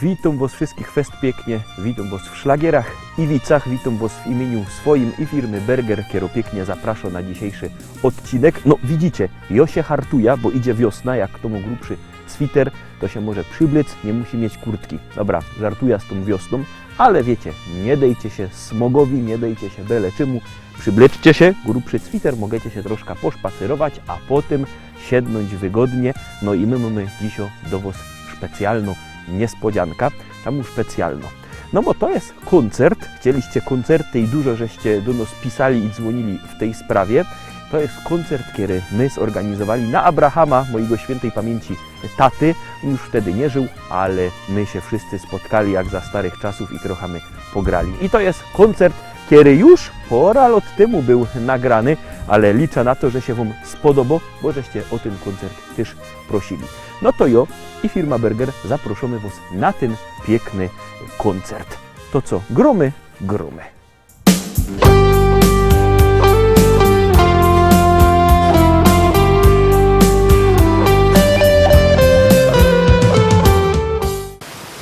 Witam was wszystkich fest pięknie, witam was w Szlagierach i Wicach, witam was w imieniu swoim i firmy Berger, kiero pięknie zapraszam na dzisiejszy odcinek. No widzicie, jo się hartuja, bo idzie wiosna, jak kto ma grubszy switer, to się może przyblec, nie musi mieć kurtki. Dobra, żartuję z tą wiosną, ale wiecie, nie dejcie się smogowi, nie dejcie się byle czemu, przybleczcie się, grubszy switer, możecie się troszkę poszpacerować, a potem siednąć wygodnie. No i my mamy dzisiaj do was specjalną niespodzianka. Czemu specjalno? No bo to jest koncert, chcieliście koncerty i dużo żeście do nas pisali i dzwonili w tej sprawie. To jest koncert, który my zorganizowali na Abrahama, mojego świętej pamięci taty. On już wtedy nie żył, ale my się wszyscy spotkali jak za starych czasów i trochę my pograli. I to jest koncert, który już pora lat temu był nagrany, ale liczę na to, że się wam spodoba, bo żeście o ten koncert też prosili. No to jo i firma Berger zaproszamy was na ten piękny koncert. To co, gromy, gromy.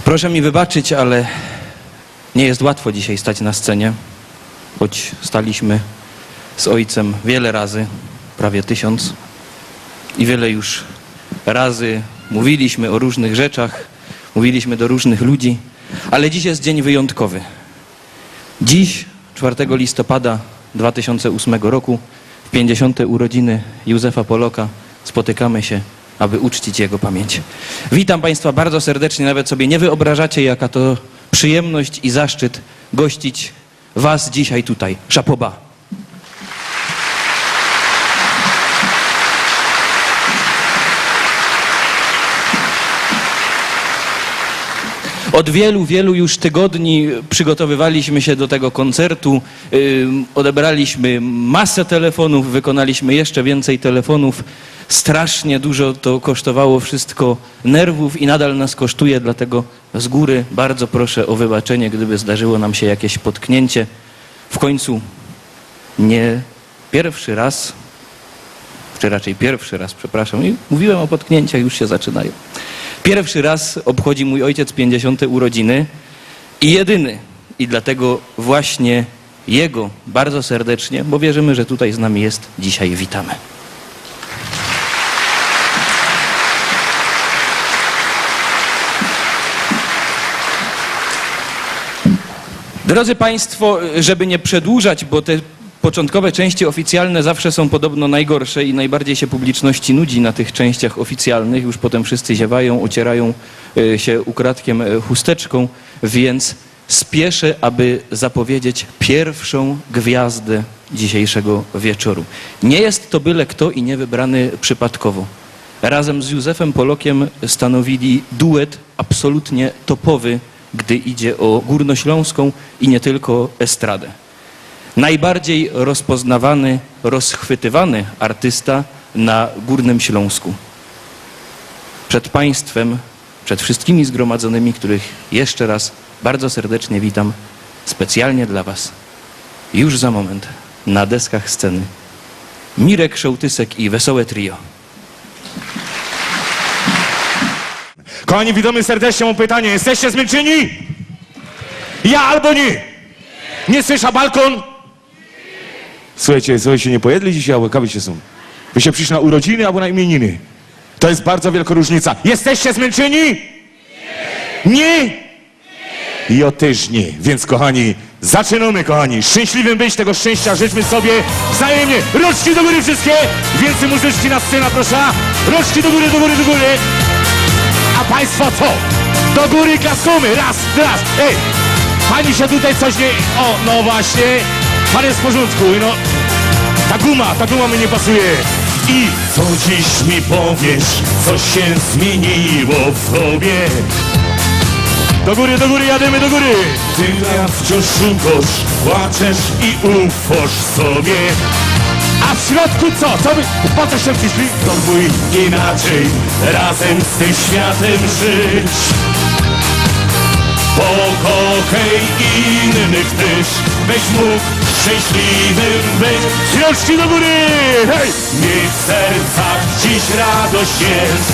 Proszę mi wybaczyć, ale nie jest łatwo dzisiaj stać na scenie, choć staliśmy z ojcem wiele razy, prawie 1000 i wiele już razy mówiliśmy o różnych rzeczach, mówiliśmy do różnych ludzi, ale dziś jest dzień wyjątkowy. Dziś, 4 listopada 2008 roku, w 50. urodziny Józefa Poloka spotykamy się, aby uczcić jego pamięć. Witam Państwa bardzo serdecznie, nawet sobie nie wyobrażacie, jaka to przyjemność i zaszczyt gościć Was dzisiaj tutaj. Szapoba. Od wielu już tygodni przygotowywaliśmy się do tego koncertu, odebraliśmy masę telefonów, wykonaliśmy jeszcze więcej telefonów. Strasznie dużo to kosztowało wszystko nerwów i nadal nas kosztuje, dlatego z góry bardzo proszę o wybaczenie, gdyby zdarzyło nam się jakieś potknięcie. W końcu nie pierwszy raz, czy raczej pierwszy raz, przepraszam, i mówiłem o potknięciach, już się zaczynają. Pierwszy raz obchodzi mój ojciec 50. urodziny i jedyny. I dlatego właśnie jego bardzo serdecznie, bo wierzymy, że tutaj z nami jest, dzisiaj witamy. Drodzy Państwo, żeby nie przedłużać, bo te początkowe części oficjalne zawsze są podobno najgorsze i najbardziej się publiczności nudzi na tych częściach oficjalnych. Już potem wszyscy ziewają, ocierają się ukradkiem chusteczką, więc spieszę, aby zapowiedzieć pierwszą gwiazdę dzisiejszego wieczoru. Nie jest to byle kto i nie wybrany przypadkowo. Razem z Józefem Polokiem stanowili duet absolutnie topowy, gdy idzie o górnośląską i nie tylko estradę. Najbardziej rozpoznawany, rozchwytywany artysta na Górnym Śląsku. Przed Państwem, przed wszystkimi zgromadzonymi, których jeszcze raz bardzo serdecznie witam, specjalnie dla Was, już za moment na deskach sceny Mirek Szołtysek i Wesołe Trio. Kochani, witamy serdecznie, mam pytanie. Jesteście zmęczeni? Ja albo nie? Nie słysza balkon? Słuchajcie, nie pojedli dzisiaj, albo kawy się są. Wy się przyszli na urodziny albo na imieniny. To jest bardzo wielka różnica. Jesteście zmęczeni? Nie? Ja też nie. Więc kochani, zaczynamy, kochani. Szczęśliwym być, tego szczęścia życzmy sobie wzajemnie. Rączki do góry wszystkie. Więcej muzyczki na scenę, proszę. Rączki do góry, do góry, do góry. A Państwo co? Do góry klaskamy. Raz. Ej, pani się tutaj coś nie... O, no właśnie. Pan jest w porządku. No, ta guma mi nie pasuje. I co dziś mi powiesz, co się zmieniło w tobie? Do góry, jadymy do góry. Ty ja wciąż szukasz, płaczesz i ufasz sobie. A w środku co? Co wy, po co się przyszli? Spróbuj inaczej, razem z tym światem żyć. Pokochaj innych też, byś mógł szczęśliwym być. Rączki do góry! Hej! Miej w sercach dziś radość jest.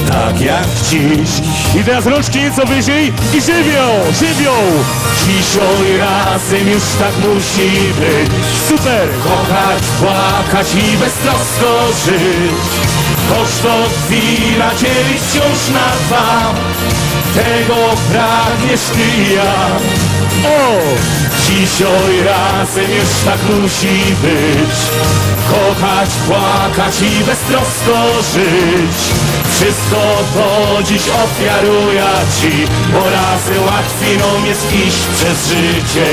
tak jak dziś. I teraz rączki nieco wyżej i żywioł, żywioł. Dzisiaj razem już tak musi być. Super! Kochać, płakać i beztrosko żyć. Choć to chwila dzielić wciąż na dwa. Tego pragniesz ty i ja. O! Dzisiaj razem już tak musi być. Kochać, płakać i beztrosko żyć. Wszystko to dziś ofiaruję ci, bo razem łatwiej nam jest iść przez życie.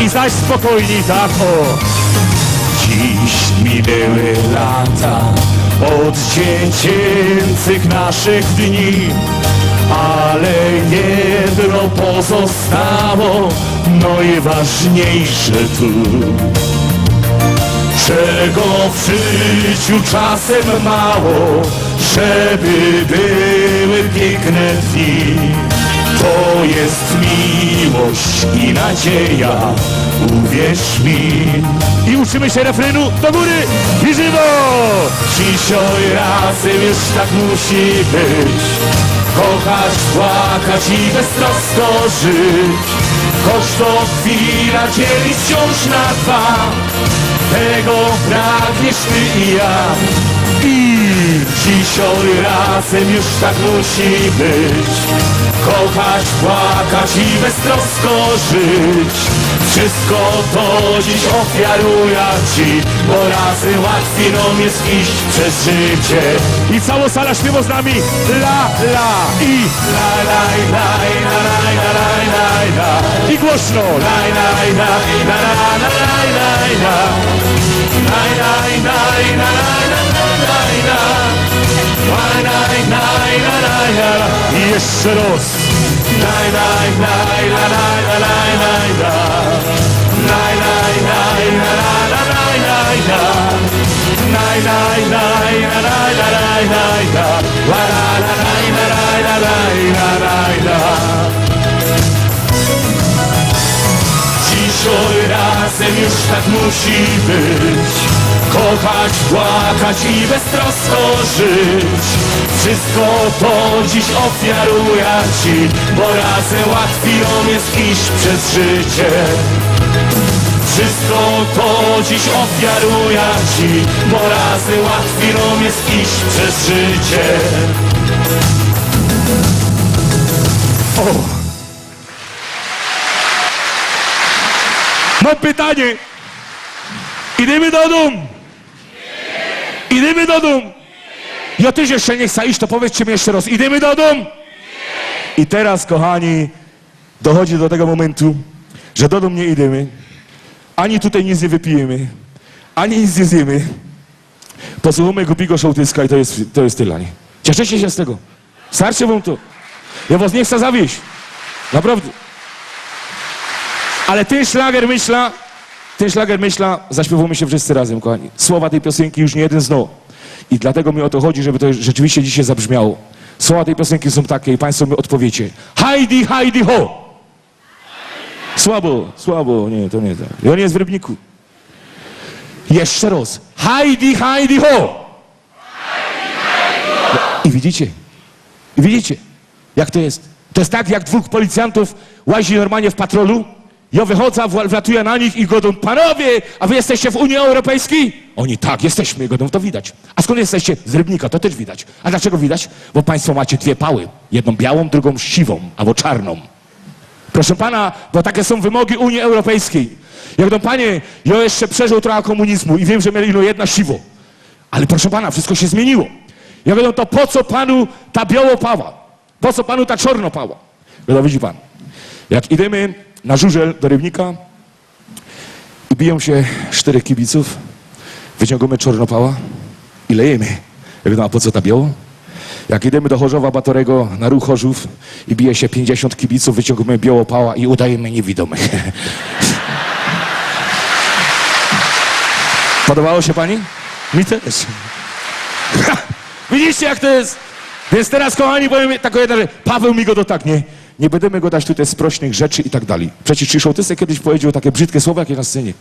I zaś spokojniej tak o. Dziś minęły lata od dziecięcych naszych dni, ale jedno pozostało, najważniejsze tu. Czego w życiu czasem mało, żeby były piękne dni. To jest miłość i nadzieja, uwierz mi. I uczymy się refrenu do góry i żywo! Dzisiaj razem już tak musi być. Kochać, płakać i beztrosko żyć. Choć to chwila dzielić wciąż na dwa. Tego pragniesz ty i ja. I dzisiaj razem już tak musi być. Kochać, płakać i beztrosko żyć. Wszystko to dziś ofiaruję ci, bo razem łatwiej nam jest iść przez życie. I cała sala śpiewa z nami la la i la la la la la la la la. I głośno la la la la la la la la la. La la la la la la la. I jeszcze raz. Laj, laj, laj, la, laj, la, laj, laj, la. Laj, laj, laj, la, la, la, laj, laj, la. Laj, laj, laj, la, laj, la, laj, laj, la. La, la, la, laj, la, laj, la, laj, la, laj, la. Dzisiaj razem już tak musi być. Kochać, płakać i beztrosko żyć. Wszystko to dziś ofiaruję ci, bo razem łatwiej nam jest iść przez życie. Wszystko to dziś ofiaruję ci, bo razem łatwiej nam jest iść przez życie. O! Mam pytanie. Idziemy do domu. Idziemy do domu. Ja też jeszcze nie chcę iść, to powiedzcie mi jeszcze raz. Idziemy do domu. I teraz, kochani, dochodzi do tego momentu, że do domu nie idziemy. Ani tutaj nic nie wypijemy. Ani nic nie zjemy. Posłuchamy głupiego sołtyska i to jest tyle. Nie? Cieszycie się z tego. Starczy wam to. Ja was nie chcę zawieść. Naprawdę. Ale ten szlagier myśla, zaśpiewamy się wszyscy razem, kochani. Słowa tej piosenki już nie jeden zna. I dlatego mi o to chodzi, żeby to rzeczywiście dzisiaj zabrzmiało. Słowa tej piosenki są takie i państwo mi odpowiecie. Hajdi, hajdi, ho! Słabo, nie, to nie tak. On jest w Rybniku. Jeszcze raz. Hajdi, hajdi, ho! I widzicie, jak to jest. To jest tak, jak dwóch policjantów łazi normalnie w patrolu. Ja wychodzę, wlatuję na nich i godą, panowie, a wy jesteście w Unii Europejskiej? Oni, tak, jesteśmy, godą, to widać. A skąd jesteście? Z Rybnika, to też widać. A dlaczego widać? Bo państwo macie dwie pały. Jedną białą, drugą siwą, albo czarną. Proszę pana, bo takie są wymogi Unii Europejskiej. Jak to panie, ja jeszcze przeżył trochę komunizmu i wiem, że mieli no jedna siwo. Ale proszę pana, wszystko się zmieniło. Ja mówię, to po co panu ta białopała? Po co panu ta czarnopała? No widzi pan, jak idziemy na żużel do Rybnika i biją się 4 kibiców, wyciągamy czarnopała i lejemy. Ja mówię, a po co ta biało? Jak idziemy do Chorzowa Batorego na ruch Chorzów i bije się 50 kibiców, wyciągamy białopała i udajemy niewidomych. Podobało się pani? Mi też. Widzicie, jak to jest? Więc teraz, kochani, powiem taką jedną rzecz. Paweł mi go dotaknie. Nie będziemy go dać tutaj sprośnych rzeczy i tak dalej. Przecież czy sołtysek kiedyś powiedział takie brzydkie słowa, jakie na scenie?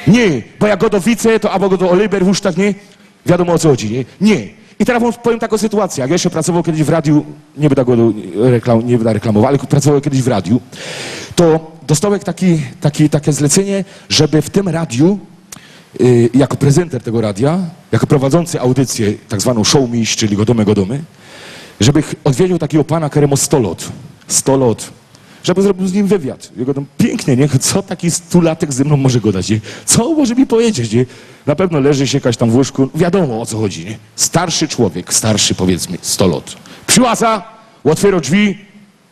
Nie, bo jak go do wice, to albo go do Oliver w usztach, nie? Wiadomo o co chodzi, nie? Nie. I teraz wam powiem taką sytuację. Jak ja jeszcze pracował kiedyś w radiu, nie będę reklamował, ale pracował kiedyś w radiu, to dostałem takie zlecenie, żeby w tym radiu, jako prezenter tego radia, jako prowadzący audycję, tak zwaną show mistrz, czyli Godomy, żeby odwiedził takiego pana, któremu 100 lat. 100 lat. Żeby zrobił z nim wywiad. Ja go tam, pięknie, nie? Co taki 100-latek ze mną może gadać, nie? Co może mi powiedzieć, nie? Na pewno leży się jakaś tam w łóżku, wiadomo o co chodzi, nie? Starszy człowiek, starszy powiedzmy, 100 lat. Przyłaza, otwiera drzwi,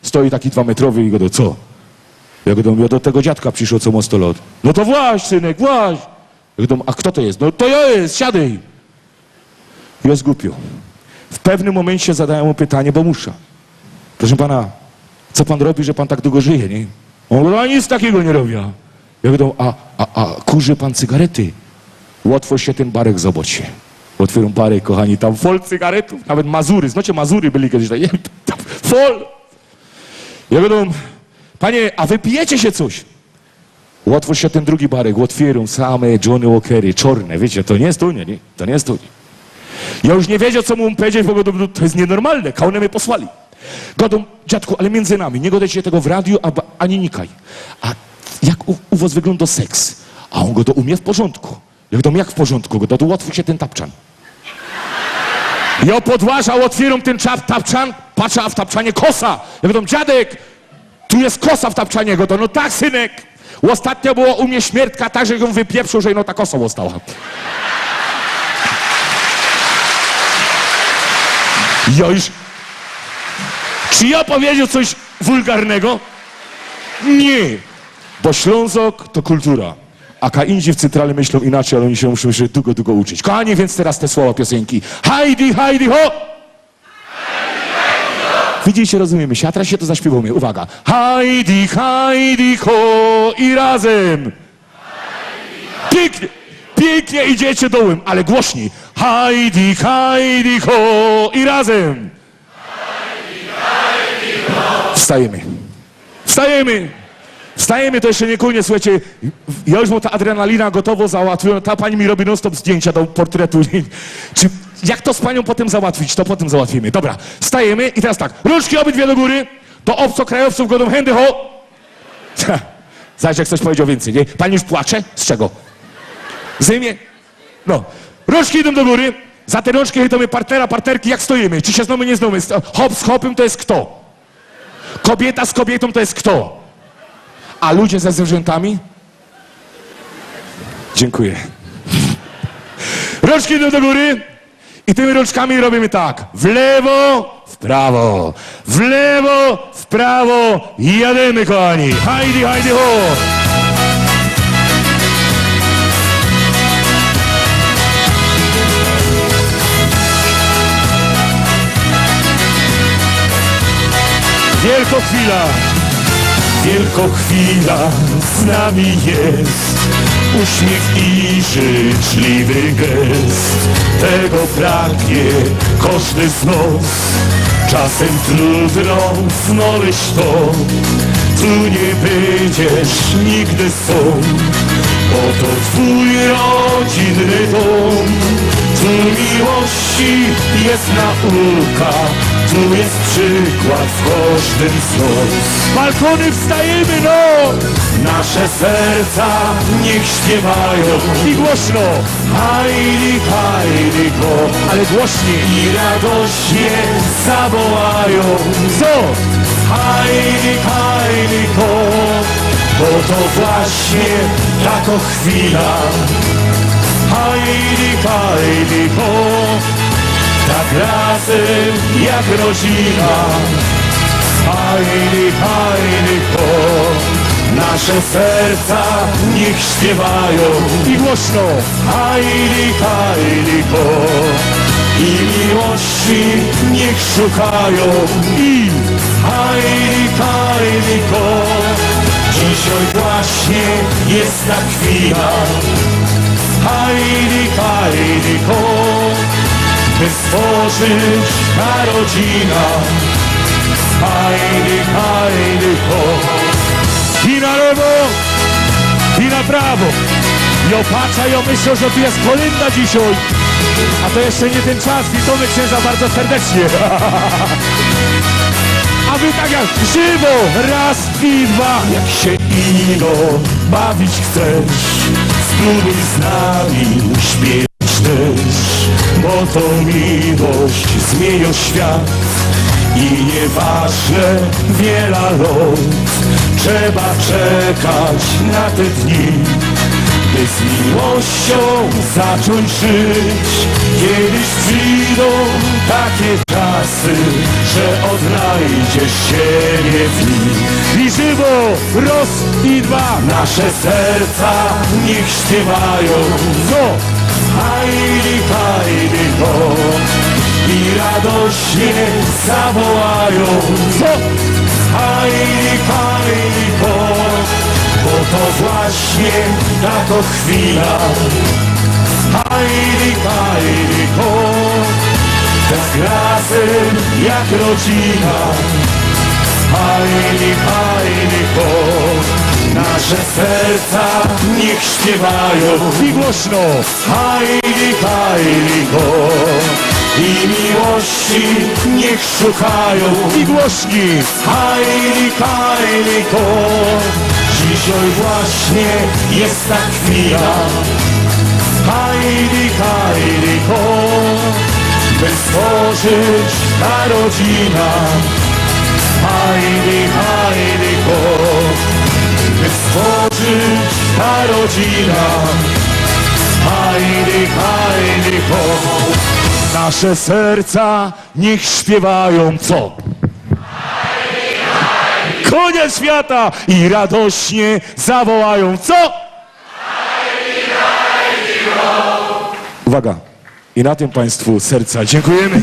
stoi taki 2-metrowy i go do co? Ja do tego dziadka przyszło, co ma 100 lat. No to właź, synek, właź. Ja go a kto to jest? No to ja jest, siadaj. Jest głupio. W pewnym momencie zadają mu pytanie, bo muszę. Proszę pana, co pan robi, że pan tak długo żyje, nie? On mówi, a nic takiego nie robię. Ja mówię, a kurzy pan cygarety? Łatwo się ten barek zobaczy. Otwieram barek, kochani, tam fol cygaretów, nawet Mazury, znacie Mazury byli kiedyś, tam fol. Ja mówię, panie, a wy pijecie się coś? Łatwo się ten drugi barek, otwieram same Johnny Walkery, czarne, wiecie, to nie jest to, nie? To nie jest to. Ja już nie wiedział, co mu powiedzieć, bo to jest nienormalne, kaune mnie posłali. Godą, dziadku, ale między nami, nie godaj się tego w radiu, ani nikaj. A jak u was wygląda seks? A on go to umie w porządku. Ja godą, jak w porządku? Go to łatwo się ten tapczan. Ja podłażał, otwieram ten tapczan, patrzę, a w tapczanie kosa. Ja godą, dziadek, tu jest kosa w tapczanie. Godą, no tak, synek. Ostatnio było u mnie śmiertka tak, że ją wypieprzył, że no ta kosa została. Ja już... Czy ja powiedział coś wulgarnego? Nie. Bo Ślązok to kultura. A kaindzi w centrale myślą inaczej, ale oni się muszą jeszcze długo uczyć. Kochani, więc teraz te słowa piosenki. Hajdi, hajdi, ho! Widzicie, rozumiemy się, a teraz się to zaśpiewamy. Uwaga. Hajdi, hajdi, ho! I razem. Pięknie, pięknie idziecie dołem, ale głośniej. Hajdi, hajdi, ho! I razem. Wstajemy. Wstajemy. Wstajemy, to jeszcze nie koniec, słuchajcie. Ja już mam ta adrenalina gotowo załatwiona. Ta pani mi robi non-stop zdjęcia do portretu. Czy jak to z panią potem załatwić? To potem załatwimy. Dobra, wstajemy i teraz tak. Rączki obydwie do góry. Do obcokrajowców godą hędy ho. Zaś jak ktoś powiedział więcej, nie? Pani już płacze? Z czego? Zajmie? No. Rączki idą do góry. Za te rączki chytamy partnera, partnerki. Jak stoimy? Czy się znamy, nie znamy? Hop z hopem to jest kto? Kobieta z kobietą to jest kto? A ludzie ze zwierzętami? Dziękuję. Rączki idą do góry i tymi rączkami robimy tak. W lewo, w prawo. W lewo, w prawo. I jademy, kochani. Hajdi, hajdi, ho! Wielko chwila. Wielko chwila z nami jest, uśmiech i życzliwy gest. Tego pragnie każdy z nas, czasem trudno znaleźć to. Tu nie będziesz nigdy sam, bo to twój rodzinny dom. Tu miłości jest nauka, tu jest przykład w każdym z nas. Balkony wstajemy, no! Nasze serca niech śpiewają. I głośno! Hajdi, hajdi, ho! Ale głośniej! I radośnie zawołają. Co? Hajdi, hajdi, ho! Bo to właśnie taka chwila. Hajdi, hajdi, ho! Tak razem jak rodzina. Hajdi, hajdi, ho! Nasze serca niech śpiewają. I głośno. Hajdi, hajdi, ho! I miłości niech szukają. I hajdi, hajdi, ho! Dzisiaj właśnie jest ta chwila. Hajdi, hajdi, ho! By stworzyć ta rodzina. Hajdi, hajdi, ho! I na lewo, i na prawo. I opatrza, ja myślę, że tu jest kolenda dzisiaj. A to jeszcze nie ten czas, witamy księża bardzo serdecznie. A wy tak jak żywo, raz i dwa. Jak się ino bawić chcesz, spróbuj z nami śpiewać też, bo to miłość zmienia świat i nieważne wiele lat, trzeba czekać na te dni, by z miłością zacząć żyć. Kiedyś przyjdą takie czasy, że odnajdziesz siebie w nich. I żywo, raz i dwa. Nasze serca niech śpiewają. Co? Hajdy, hajdy, ho. I radośnie zawołają. Co? Hajdy, hajdy, ho. Bo to właśnie taka chwila. Hajdy, hajdy, ho. Tak razem jak rodzina. Hajdy, hajdy, ho. Nasze serca niech śpiewają. I głośno. Hajdy, hajdy, ho. I miłości niech szukają. I głośni. Hajdy, hajdy, ho. Dzisiaj właśnie jest ta chwila. Hajdy, hajdy, ho. By stworzyć ta rodzina. Hajdy, hajdy, ho. By stworzyć ta rodzina. Hajdy, hajdy, ho. Nasze serca niech śpiewają co? Koniec świata i radośnie zawołają co? Uwaga, i na tym Państwu serca dziękujemy.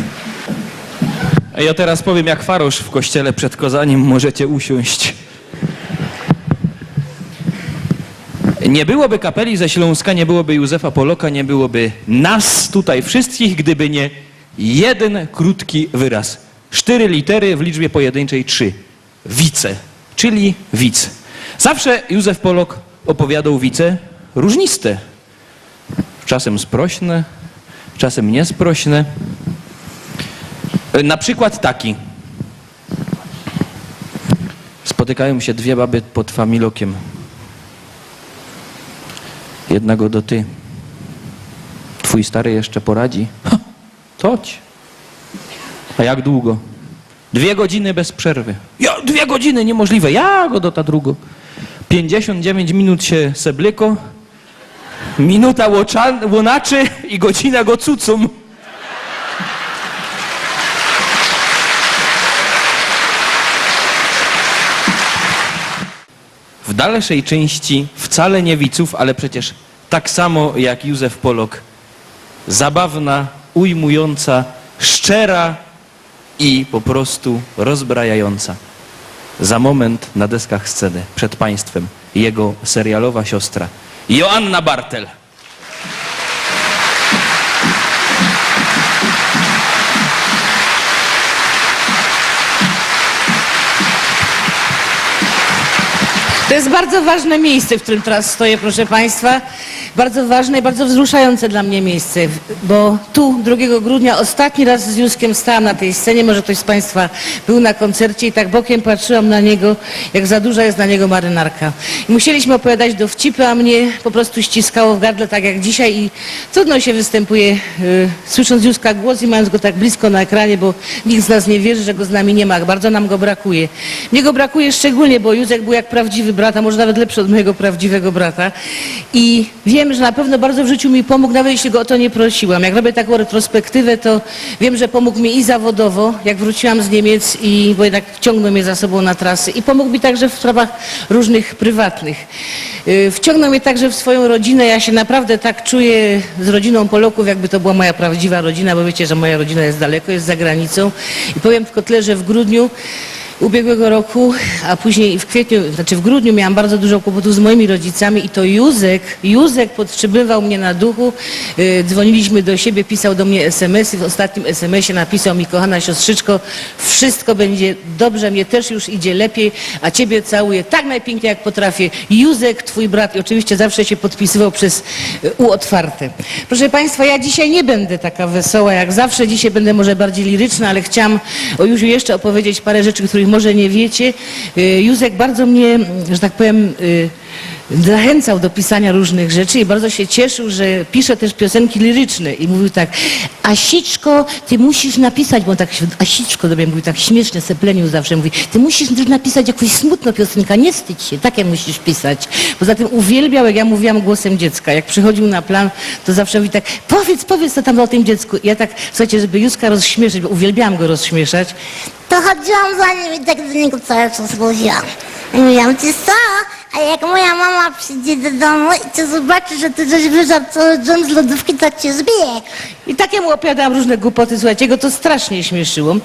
A ja teraz powiem jak farosz w kościele przed kozaniem, możecie usiąść. Nie byłoby kapeli ze Śląska, nie byłoby Józefa Poloka, nie byłoby nas tutaj wszystkich, gdyby nie jeden krótki wyraz. 4 litery w liczbie pojedynczej 3. Wice, czyli widz. Zawsze Józef Polok opowiadał wice różniste. Czasem sprośne, czasem niesprośne. Na przykład taki. Spotykają się 2 baby pod familokiem. Jedna go do ty. Twój stary jeszcze poradzi. Ha, toć. A jak długo? 2 godziny bez przerwy. Ja, 2 godziny, niemożliwe. Ja go do ta drugo. 59 minut się seblyko, minuta łonaczy i godzina go cucum. W dalszej części wcale nie wiców, ale przecież tak samo jak Józef Polok. Zabawna, ujmująca, szczera i po prostu rozbrajająca. Za moment na deskach sceny przed Państwem jego serialowa siostra Joanna Bartel. To jest bardzo ważne miejsce, w którym teraz stoję, proszę Państwa. Bardzo ważne i bardzo wzruszające dla mnie miejsce, bo tu 2 grudnia ostatni raz z Józkiem stałam na tej scenie. Może ktoś z Państwa był na koncercie i tak bokiem patrzyłam na niego, jak za duża jest na niego marynarka. I musieliśmy opowiadać dowcipy, a mnie po prostu ściskało w gardle, tak jak dzisiaj, i trudno się występuje, słysząc Józka głos i mając go tak blisko na ekranie, bo nikt z nas nie wierzy, że go z nami nie ma. Bardzo nam go brakuje. Mnie go brakuje szczególnie, bo Józek był jak prawdziwy brat, a może nawet lepszy od mojego prawdziwego brata. I wiem, że na pewno bardzo w życiu mi pomógł, nawet jeśli go o to nie prosiłam. Jak robię taką retrospektywę, to wiem, że pomógł mi i zawodowo, jak wróciłam z Niemiec, bo jednak wciągnął mnie za sobą na trasy, i pomógł mi także w sprawach różnych prywatnych. Wciągnął mnie także w swoją rodzinę. Ja się naprawdę tak czuję z rodziną Poloków, jakby to była moja prawdziwa rodzina, bo wiecie, że moja rodzina jest daleko, jest za granicą. I powiem tylko tyle, że w grudniu ubiegłego roku, a później w kwietniu, znaczy w grudniu miałam bardzo dużo kłopotów z moimi rodzicami i to Józek podtrzymywał mnie na duchu. Dzwoniliśmy do siebie, pisał do mnie SMS-y. W ostatnim SMS-ie napisał mi: kochana siostrzyczko, wszystko będzie dobrze, mnie też już idzie lepiej, a ciebie całuję tak najpiękniej jak potrafię. Józek, twój brat. I oczywiście zawsze się podpisywał przez U otwarte. Proszę Państwa, ja dzisiaj nie będę taka wesoła jak zawsze, dzisiaj będę może bardziej liryczna, ale chciałam o Józiu jeszcze opowiedzieć parę rzeczy, których może nie wiecie. Józek bardzo mnie, że tak powiem, zachęcał do pisania różnych rzeczy i bardzo się cieszył, że pisze też piosenki liryczne i mówił tak: Asiczko, ty musisz napisać, bo on tak się, Asiczko do mnie mówił, tak śmiesznie, seplenił zawsze, mówi, ty musisz też napisać jakąś smutną piosenkę, nie wstydź się, takie musisz pisać. Poza tym uwielbiał, jak ja mówiłam głosem dziecka, jak przychodził na plan, to zawsze mówi tak: powiedz co tam o tym dziecku. I ja tak, słuchajcie, żeby Józka rozśmieszyć, bo uwielbiałam go rozśmieszać, To chodziłam za nim i tak do niego cały czas mówiłam. I mówiłam, ty co? A jak moja mama przyjdzie do domu i cię zobaczy, że ty żeś wyżarł cały dżem z lodówki, to cię zbije. i tak ja mu opowiadałam różne głupoty, słuchajcie, go to strasznie śmieszyło.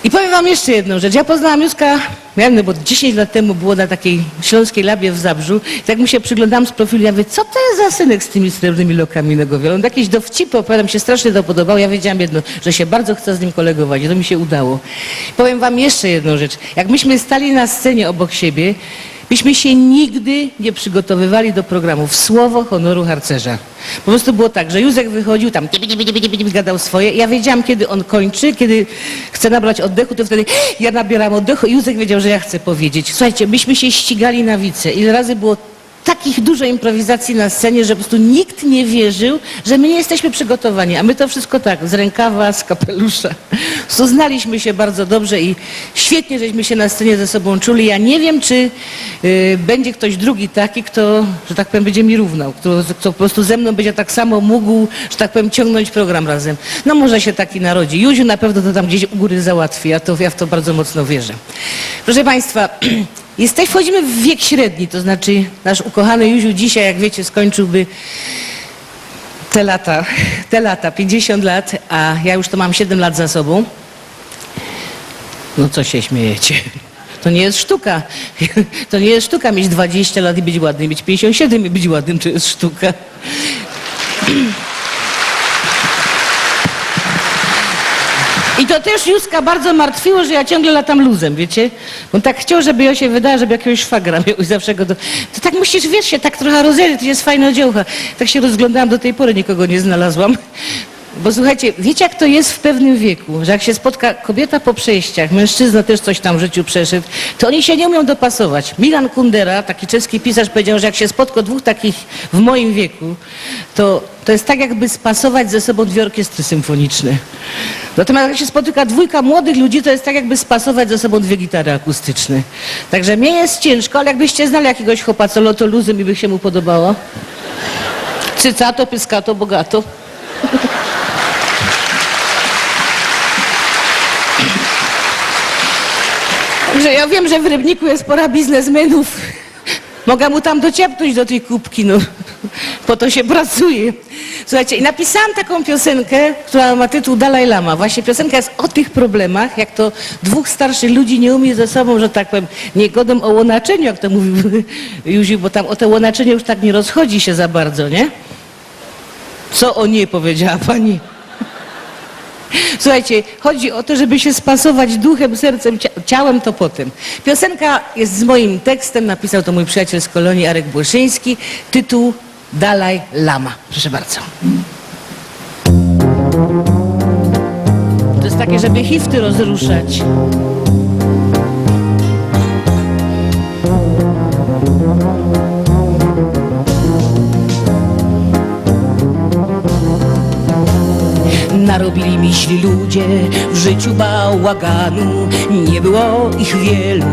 I powiem wam jeszcze jedną rzecz. Ja poznałam Józka, miałem, bo 10 lat temu było na takiej Śląskiej Labie w Zabrzu. I tak mu się przyglądałam z profilu, ja mówię, co to jest za synek z tymi srebrnymi lokami na głowie? On jakieś dowcipy opowiadał, mi się strasznie to podobało. Ja wiedziałam jedno, że się bardzo chcę z nim kolegować i to mi się udało. Powiem wam jeszcze jedną rzecz. Jak myśmy stali na scenie obok siebie, myśmy się nigdy nie przygotowywali do programów. Słowo honoru harcerza. Po prostu było tak, że Józek wychodził tam, gadał swoje. Ja wiedziałam, kiedy on kończy, kiedy chce nabrać oddechu, to wtedy ja nabieram oddechu i Józek wiedział, że ja chcę powiedzieć. Słuchajcie, myśmy się ścigali na wice. Ile razy było takich dużo improwizacji na scenie, że po prostu nikt nie wierzył, że my nie jesteśmy przygotowani, a my to wszystko tak, z rękawa, z kapelusza. Po prostu znaliśmy się bardzo dobrze i świetnie, żeśmy się na scenie ze sobą czuli. Ja nie wiem, czy będzie ktoś drugi taki, kto, że tak powiem, będzie mi równał, kto po prostu ze mną będzie tak samo mógł, że tak powiem, ciągnąć program razem. No może się taki narodzi. Józiu na pewno to tam gdzieś u góry załatwi, ja w to bardzo mocno wierzę. Proszę Państwa, wchodzimy w wiek średni, to znaczy nasz ukochany Józiu dzisiaj, jak wiecie, skończyłby te lata, 50 lat, a ja już to mam 7 lat za sobą. No co się śmiejecie? To nie jest sztuka. To nie jest sztuka mieć 20 lat i być ładnym, mieć 57 i być ładnym, to jest sztuka. I to też Józka bardzo martwiło, że ja ciągle latam luzem, wiecie? On tak chciał, żeby ja się wydała, żeby jakiegoś szwagra miał i zawsze go to tak musisz, wiesz, się tak trochę rozejrzeć, to jest fajna dziełcha. Tak się rozglądałam, do tej pory nikogo nie znalazłam. Bo słuchajcie, wiecie jak to jest w pewnym wieku, że jak się spotka kobieta po przejściach, mężczyzna też coś tam w życiu przeszedł, to oni się nie umią dopasować. Milan Kundera, taki czeski pisarz, powiedział, że jak się spotka dwóch takich w moim wieku, to jest tak jakby spasować ze sobą dwie orkiestry symfoniczne. Natomiast jak się spotyka dwójka młodych ludzi, to jest tak jakby spasować ze sobą dwie gitary akustyczne. Także mnie jest ciężko, ale jakbyście znali jakiegoś chłopa, co loto luzem i by się mu podobało. Cycato, pyskato, bogato. Także ja wiem, że w Rybniku jest pora biznesmenów. Mogę mu tam dociepnąć do tej kubki, no. Po to się pracuje. Słuchajcie, i napisałam taką piosenkę, która ma tytuł Dalaj Lama. Właśnie piosenka jest o tych problemach, jak to dwóch starszych ludzi nie umie ze sobą, że tak powiem, nie godą o łonaczeniu, jak to mówił Józiu, bo tam o te łonaczenie już tak nie rozchodzi się za bardzo, nie? Co o nie powiedziała pani? Słuchajcie, chodzi o to, żeby się spasować duchem, sercem, ciałem, to potem. Piosenka jest z moim tekstem, napisał to mój przyjaciel z Kolonii Arek Błyszyński. Tytuł Dalaj Lama. Proszę bardzo. To jest takie, żeby hifty rozruszać. Narobili mi źli ludzie w życiu bałaganu, nie było ich wielu,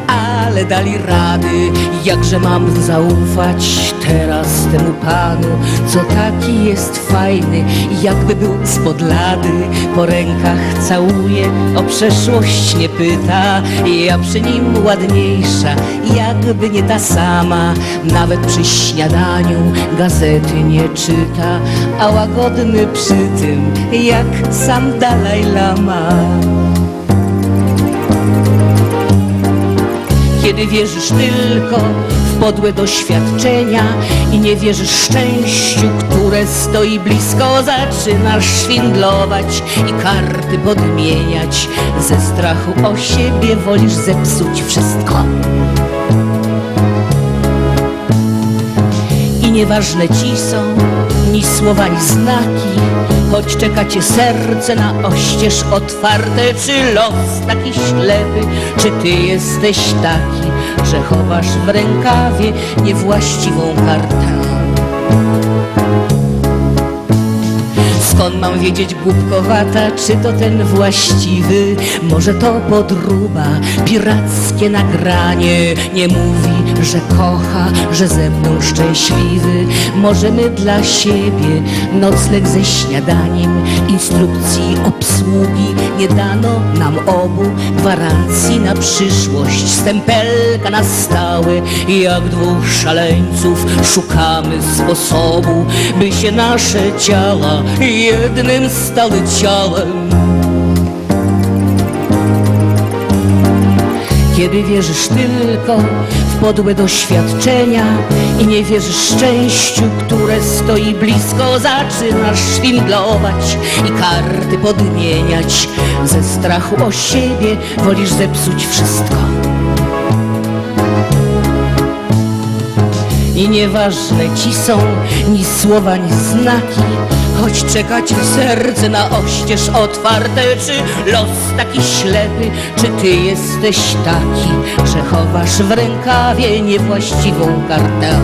ale dali rady. Jakże mam zaufać teraz temu panu, co taki jest fajny, jakby był spod lady. Po rękach całuje, o przeszłość nie pyta, ja przy nim ładniejsza, jakby nie ta sama. Nawet przy śniadaniu gazety nie czyta, a łagodny przy tym, jak sam Dalaj Lama. Kiedy wierzysz tylko w podłe doświadczenia i nie wierzysz szczęściu, które stoi blisko, zaczynasz szwindlować i karty podmieniać. Ze strachu o siebie wolisz zepsuć wszystko. I nieważne ci są ni słowa, ni znaki, choć czeka cię serce na oścież otwarte. Czy los taki ślepy, czy ty jesteś taki, że chowasz w rękawie niewłaściwą kartę? Skąd mam wiedzieć, głupkowata, czy to ten właściwy? Może to podróba, pirackie nagranie. Nie mówi, że kocha, że ze mną szczęśliwy. Może my dla siebie nocleg ze śniadaniem, instrukcji obsługi nie dano nam obu, gwarancji na przyszłość, stempelka na stałe. Jak dwóch szaleńców szukamy sposobu, by się nasze ciała jednym stały ciałem. Kiedy wierzysz tylko w podłe doświadczenia i nie wierzysz szczęściu, które stoi blisko, zaczynasz szwindlować i karty podmieniać. Ze strachu o siebie wolisz zepsuć wszystko. I nieważne ci są ni słowa, ni znaki, choć czeka cię serce na oścież otwarte. Czy los taki ślepy, czy ty jesteś taki, że chowasz w rękawie niewłaściwą kartę?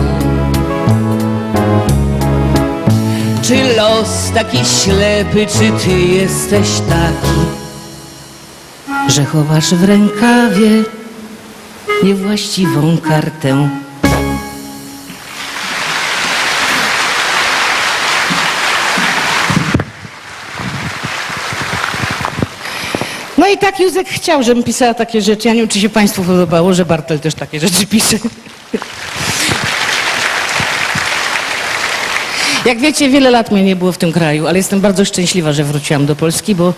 Czy los taki ślepy, czy ty jesteś taki, że chowasz w rękawie niewłaściwą kartę? No i tak Józek chciał, żebym pisała takie rzeczy. Ja nie wiem, czy się Państwu podobało, że Bartel też takie rzeczy pisze. Jak wiecie, wiele lat mnie nie było w tym kraju, ale jestem bardzo szczęśliwa, że wróciłam do Polski, bo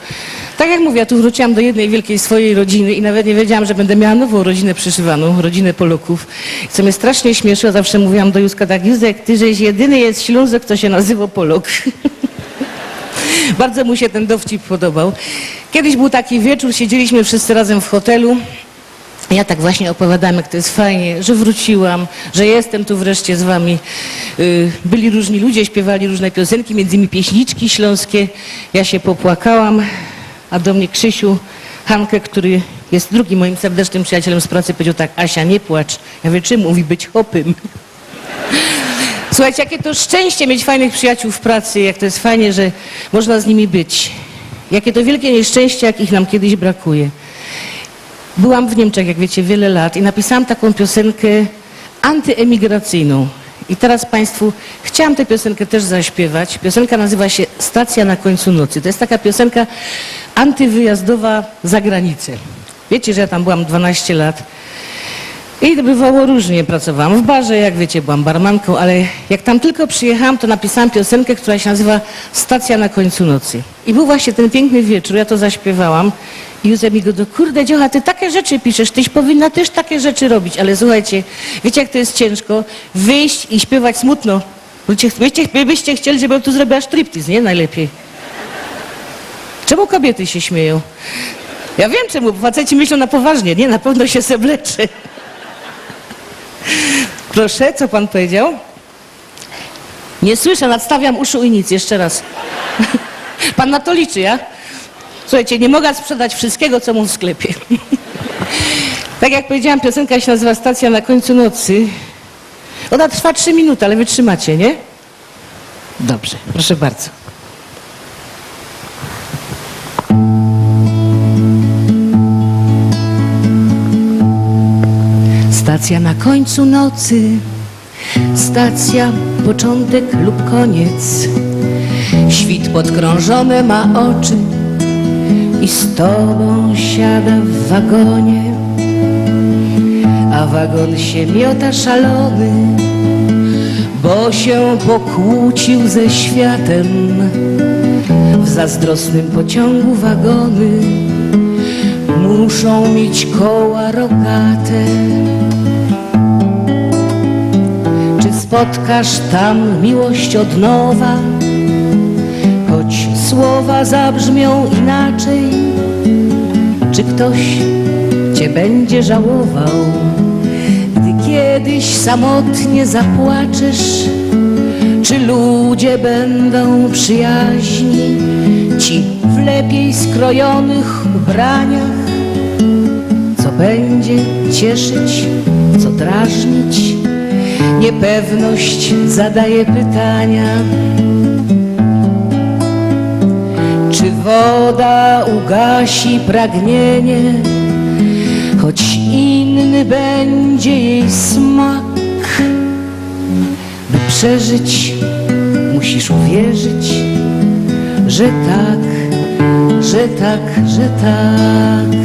tak jak mówię, ja tu wróciłam do jednej wielkiej swojej rodziny i nawet nie wiedziałam, że będę miała nową rodzinę przyszywaną, rodzinę Polaków. Co mnie strasznie śmieszyło, zawsze mówiłam do Józka tak: Józek, ty żeś jedyny jest Ślązek, kto się nazywa Polok. Bardzo mu się ten dowcip podobał. Kiedyś był taki wieczór, siedzieliśmy wszyscy razem w hotelu. Ja tak właśnie opowiadam, jak to jest fajnie, że wróciłam, że jestem tu wreszcie z wami. Byli różni ludzie, śpiewali różne piosenki, między innymi pieśniczki śląskie. Ja się popłakałam, a do mnie Krzysiu Hanke, który jest drugim moim serdecznym przyjacielem z pracy, powiedział tak: Asia, nie płacz. Ja wiem, czym mówi być hopym. Słuchajcie, jakie to szczęście mieć fajnych przyjaciół w pracy, jak to jest fajnie, że można z nimi być. Jakie to wielkie nieszczęście, jakich nam kiedyś brakuje. Byłam w Niemczech, jak wiecie, wiele lat i napisałam taką piosenkę antyemigracyjną. I teraz Państwu chciałam tę piosenkę też zaśpiewać. Piosenka nazywa się Stacja na końcu nocy. To jest taka piosenka antywyjazdowa za granicę. Wiecie, że ja tam byłam 12 lat. I bywało różnie, pracowałam w barze, jak wiecie, byłam barmanką, ale jak tam tylko przyjechałam, to napisałam piosenkę, która się nazywa Stacja na końcu nocy. I był właśnie ten piękny wieczór, ja to zaśpiewałam i Józef mi go do: kurde dziocha, ty takie rzeczy piszesz, tyś powinna też takie rzeczy robić. Ale słuchajcie, wiecie jak to jest ciężko? Wyjść i śpiewać smutno. Byście chcieli, żebym tu zrobiła striptease, nie? Najlepiej. Czemu kobiety się śmieją? Ja wiem czemu, bo faceci myślą na poważnie, nie? Na pewno się sebleczy. Proszę, co pan powiedział? Nie słyszę, nadstawiam uszu i nic. Jeszcze raz. Pan na to liczy, ja? Słuchajcie, nie mogę sprzedać wszystkiego, co mam w sklepie. Tak jak powiedziałam, piosenka się nazywa Stacja na końcu nocy. Ona trwa 3 minuty, ale wytrzymacie, nie? Dobrze, proszę bardzo. Stacja na końcu nocy, stacja, początek lub koniec. Świt podkrążone ma oczy i z tobą siada w wagonie, a wagon się miota szalony, bo się pokłócił ze światem. W zazdrosnym pociągu wagony muszą mieć koła rogate. spotkasz tam miłość od nowa, choć słowa zabrzmią inaczej. Czy ktoś cię będzie żałował, gdy kiedyś samotnie zapłaczesz? Czy ludzie będą przyjaźni ci w lepiej skrojonych ubraniach? Co będzie cieszyć, co drażnić? Niepewność zadaje pytania. Czy woda ugasi pragnienie, choć inny będzie jej smak? By przeżyć, musisz uwierzyć, że tak, że tak, że tak.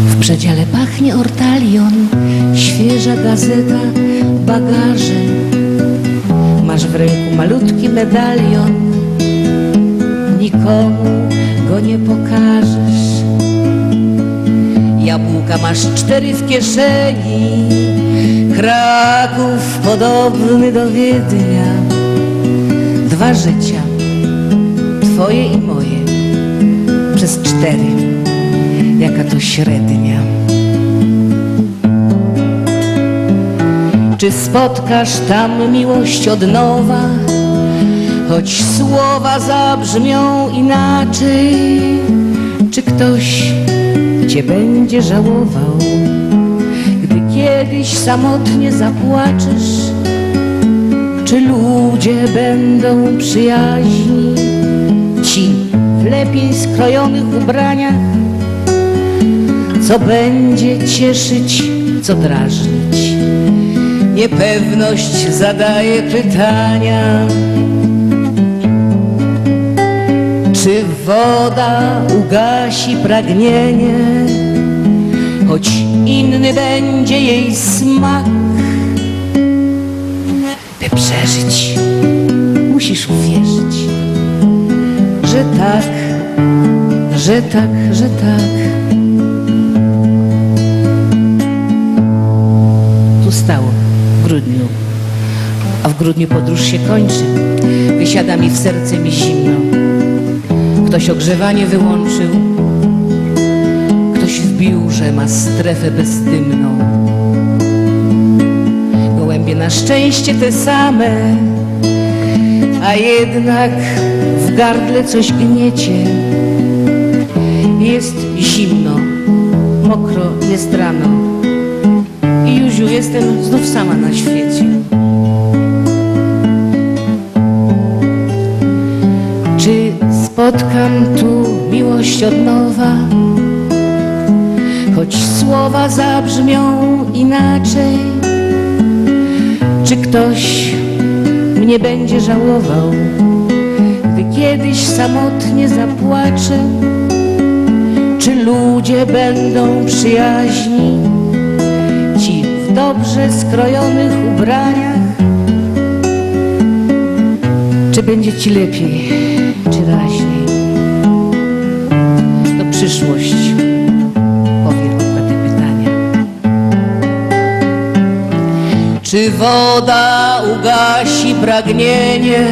W przedziale pachnie ortalion, świeża gazeta, bagaże. Masz w ręku malutki medalion, nikomu go nie pokażesz. Jabłka masz 4 w kieszeni, Kraków podobny do Wiednia. 2 życia, twoje i moje, przez 4, jaka to średnia. Czy spotkasz tam miłość od nowa, choć słowa zabrzmią inaczej? Czy ktoś cię będzie żałował, gdy kiedyś samotnie zapłaczesz? Czy ludzie będą przyjaźni ci w lepiej skrojonych ubraniach? Co będzie cieszyć, co drażnić? Niepewność zadaje pytania. Czy woda ugasi pragnienie, choć inny będzie jej smak? By przeżyć, musisz uwierzyć, że tak, że tak, że tak. Tu stało w grudniu, a w grudniu podróż się kończy. Wysiada mi w serce mi zimno. Ktoś ogrzewanie wyłączył, ktoś wbił, że ma strefę bezdymną. Gołębie na szczęście te same, a jednak w gardle coś gniecie. Jest zimno, mokro, jest rano i Józiu, jestem znów sama na świecie. Czy spotkam tu miłość od nowa, choć słowa zabrzmią inaczej? Czy ktoś mnie będzie żałował, gdy kiedyś samotnie zapłaczę? Czy ludzie będą przyjaźni ci w dobrze skrojonych ubraniach? Czy będzie ci lepiej, czy raźniej? To przyszłość powie na te pytania. Czy woda ugasi pragnienie,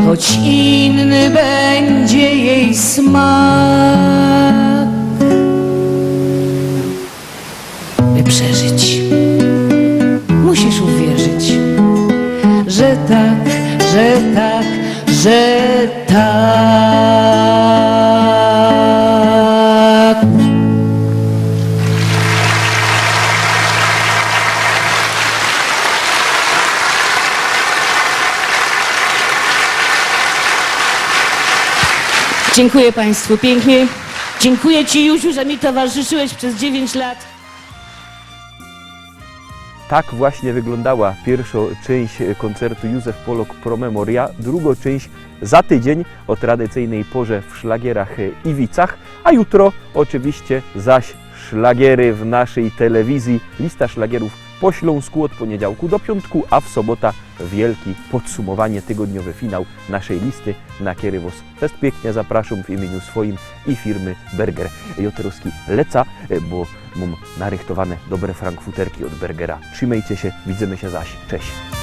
choć inny będzie jej smak? By przeżyć, musisz uwierzyć, że tak, że tak, że tak. Dziękuję Państwu pięknie. Dziękuję Ci, Józiu, że mi towarzyszyłeś przez 9 lat. Tak właśnie wyglądała pierwsza część koncertu Józef Polak Pro Memoria. Drugą część za tydzień o tradycyjnej porze w szlagierach i wicach, a jutro oczywiście zaś szlagiery w naszej telewizji. Lista szlagierów po śląsku od poniedziałku do piątku, a w sobota wielki podsumowanie, tygodniowy finał naszej listy, na który Was też pięknie zapraszam w imieniu swoim i firmy Berger. Joterowski leca, bo mam narychtowane dobre frankfuterki od Bergera. Trzymajcie się, widzimy się zaś. Cześć.